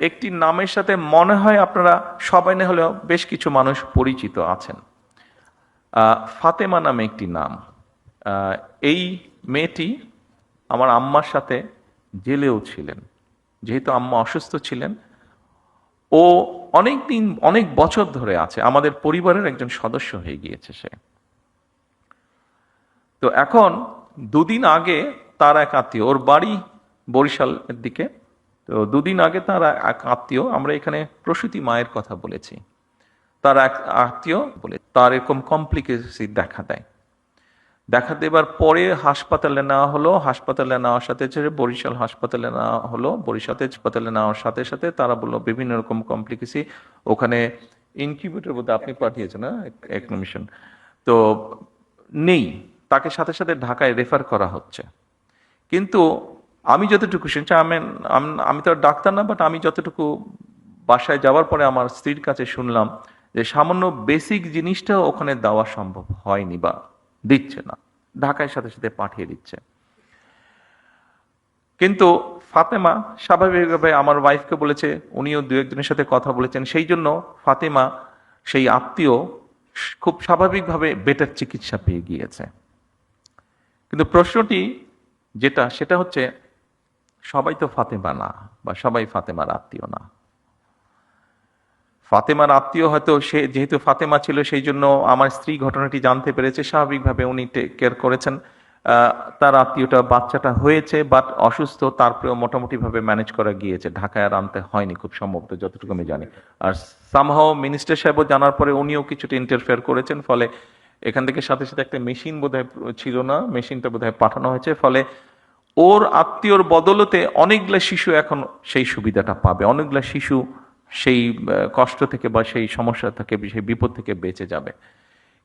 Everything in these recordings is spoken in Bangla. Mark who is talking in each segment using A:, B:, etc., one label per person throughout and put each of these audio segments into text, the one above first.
A: একটি নামের সাথে মনে হয় আপনারা সবাই না হলেও বেশ কিছু মানুষ পরিচিত আছেন। ফাতেমা নামে একটি নাম। এই মেয়েটি আমার আম্মার সাথে জেলেও ছিলেন। যেহেতু আম্মা অসুস্থ ছিলেন, ও অনেক বছর ধরে আছে, আমাদের পরিবারের একজন সদস্য হয়ে গিয়েছে সে। তো এখন দুদিন আগে তার এক আত্মীয়, ওর বাড়ি বরিশালের দিকে, তো দুদিন আগে তার এক আত্মীয়, আমরা এখানে প্রসূতি মায়ের কথা বলেছি, তার এক আত্মীয় বলে তার এরকম কমপ্লিকেসি দেখা দেবার পরে হাসপাতালে নেওয়া হলো। হাসপাতালে নেওয়ার সাথে বরিশাল হাসপাতালে নেওয়া হলো। বরিশাল হাসপাতালে নেওয়ার সাথে সাথে তারা বললো বিভিন্ন রকম কমপ্লিকেসি, ওখানে ইনকিউবেটর বোধহয় আপনি পাঠিয়েছেন না এক মিশন, তো নেই, তাকে সাথে সাথে ঢাকায় রেফার করা হচ্ছে। কিন্তু আমি যতটুকু শুনছি, আমি তো ডাক্তার না, বাট আমি যতটুকু বাসায় যাওয়ার পরে আমার স্ত্রীর কাছে শুনলাম যে সামান্য বেসিক জিনিসটা ওখানে দেওয়া সম্ভব হয়নি বা দিচ্ছে না, ঢাকায় সাথে সাথে পাঠিয়ে দিচ্ছে। কিন্তু ফাতেমা স্বাভাবিকভাবে আমার ওয়াইফকে বলেছে, উনিও দু একজনের সাথে কথা বলেছেন, সেই জন্য ফাতেমা সেই আত্মীয় খুব স্বাভাবিকভাবে বেটার চিকিৎসা পেয়ে গিয়েছে। কিন্তু প্রশ্নটি সেটা হচ্ছে, সবাই তো ফাতেমা না, বা সবাই ফাতেমার আত্মীয় না। ফাতেমার আত্মীয় হয়তো সে যেহেতু ফাতেমা ছিল, সেই জন্য আমার স্ত্রী ঘটনাটি জানতে পেরেছে, স্বাভাবিকভাবে উনি টেক কেয়ার করেছেন। তার আত্মীয়টা বাচ্চাটা হয়েছে বাট অসুস্থ, তারপরেও মোটামুটি ভাবে ম্যানেজ করা গিয়েছে, ঢাকায় আর আনতে হয়নি খুব সম্ভবত, যতটুকু আমি জানি। আর সামহাও মিনিস্টার সাহেবও জানার পরে উনিও কিছুটা ইন্টারফেয়ার করেছেন, ফলে এখান থেকে সাথে সাথে একটা মেশিন বোধহয় ছিল না, মেশিনটা বোধহয় পাঠানো হয়েছে, ফলে ওর আত্মীয়র বদলতে অনেকগুলো শিশু এখন সেই সুবিধাটা পাবে, অনেকগুলো শিশু সেই কষ্ট থেকে বা সেই সমস্যা থেকে, সেই বিপদ থেকে বেঁচে যাবে।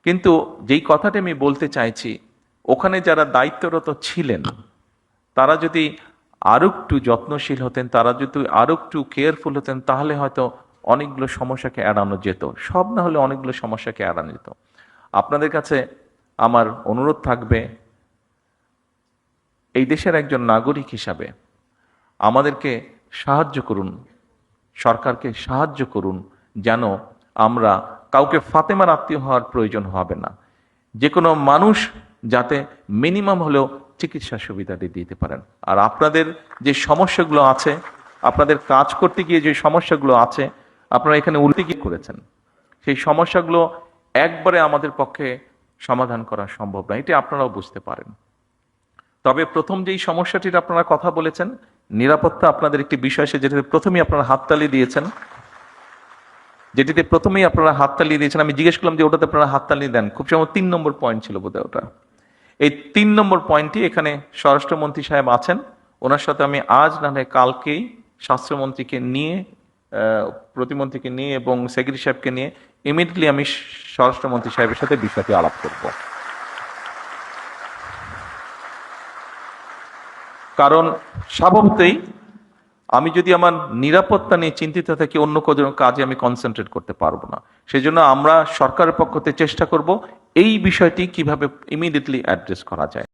A: কিন্তু যেই কথাটা আমি বলতে চাইছি, ওখানে যারা দায়িত্বরত ছিলেন তারা যদি আরো একটু যত্নশীল হতেন, তারা যদি আরো একটু কেয়ারফুল হতেন, তাহলে হয়তো অনেকগুলো সমস্যাকে এড়ানো যেত, সব না হলে অনেকগুলো সমস্যাকে এড়ানো যেত। আপনাদের কাছে আমার অনুরোধ থাকবে, এই দেশের একজন নাগরিক হিসাবে আমাদেরকে সাহায্য করুন, সরকারকে সাহায্য করুন, যেন আমরা কাউকে ফাতেমার আত্মীয় হওয়ার প্রয়োজন হবে না। যে কোনো মানুষ যাতে মিনিমাম হলেও চিকিৎসা সুবিধাটি দিতে পারেন। আর আপনাদের যে সমস্যাগুলো আছে, আপনাদের কাজ করতে গিয়ে যে সমস্যাগুলো আছে, আপনারা এখানে উল্লেখ করেছেন, সেই সমস্যাগুলো একবারে আমাদের পক্ষে সমাধান করা সম্ভব না, এটি আপনারাও বুঝতে পারেন। তবে প্রথম যেই সমস্যাটির আপনারা কথা বলেছেন, নিরাপত্তা আপনাদের একটি বিষয়, যেটাতে প্রথমেই আপনারা হাততালি দিয়েছেন, আমি জিজ্ঞেস করলাম যে ওটাতে আপনারা হাততালি দেন, খুব সম্ভবত 3 নম্বর পয়েন্ট ছিল বোধহয় ওটা। এই 3 নম্বর পয়েন্টটি, এখানে স্বরাষ্ট্রমন্ত্রী সাহেব আছেন, ওনার সাথে আমি আজ না হয় কালকেই স্বাস্থ্যমন্ত্রীকে নিয়ে, প্রতিমন্ত্রীকে নিয়ে এবং সেক্রেটারি সাহেবকে নিয়ে ইমিডিয়েটলি আমি স্বরাষ্ট্রমন্ত্রী সাহেবের সাথে বিষয়টি আলাপ করব। কারণ স্বভাবতই আমি যদি আমার নিরাপত্তা নিয়ে চিন্তিত থাকি, অন্য কোনো কাজে আমি কনসেন্ট্রেট করতে পারবো না। সেই জন্য আমরা সরকারের পক্ষ থেকে চেষ্টা করব এই বিষয়টি কিভাবে ইমিডিয়েটলি অ্যাড্রেস করা যায়।